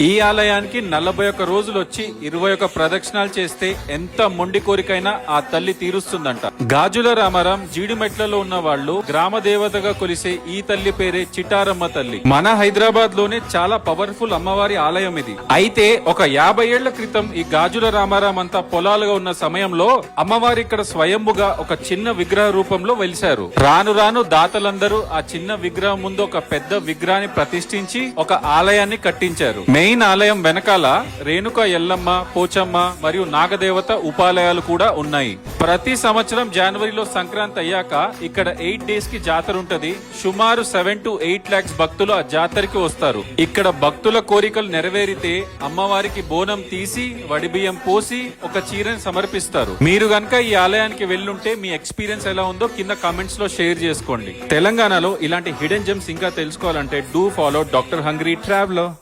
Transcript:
ఈ ఆలయానికి 41 రోజులు వచ్చి 21 ప్రదక్షిణాలు చేస్తే ఎంత మొండి కోరికైనా ఆ తల్లి తీరుస్తుందంట. గాజుల రామారం జీడిమెట్లలో ఉన్న వాళ్ళు గ్రామ దేవతగా కొలిసే ఈ తల్లి పేరే చిటారమ్మ తల్లి. మన హైదరాబాద్ లోనే చాలా పవర్ఫుల్ అమ్మవారి ఆలయం ఇది. అయితే ఒక 50 ఏళ్ల క్రితం ఈ గాజుల రామారం అంతా పొలాలుగా ఉన్న సమయంలో అమ్మవారి ఇక్కడ స్వయంభుగా ఒక చిన్న విగ్రహ రూపంలో వెలిశారు. రాను రాను దాతలందరూ ఆ చిన్న విగ్రహం ముందు ఒక పెద్ద విగ్రహాన్ని ప్రతిష్ఠించి ఒక ఆలయాన్ని కట్టించారు. మెయిన్ ఆలయం వెనకాల రేణుక ఎల్లమ్మ, పోచమ్మ మరియు నాగదేవత ఉపాలయాలు కూడా ఉన్నాయి. ప్రతి సంవత్సరం జనవరిలో సంక్రాంతి అయ్యాక ఇక్కడ 8 డేస్ కి జాతర ఉంటది. సుమారు 7 to 8 lakhs భక్తులు ఆ జాతరకి వస్తారు. ఇక్కడ భక్తుల కోరికలు నెరవేరితే అమ్మవారికి బోనం తీసి వడిబియ్యం పోసి ఒక చీరని సమర్పిస్తారు. మీరు గనక ఈ ఆలయానికి వెళ్ళుంటే మీ ఎక్స్పీరియన్స్ ఎలా ఉందో కింద కామెంట్స్ లో షేర్ చేసుకోండి. తెలంగాణలో ఇలాంటి హిడెన్ జెమ్స్ ఇంకా తెలుసుకోవాలంటే do follow doctor hungry traveller.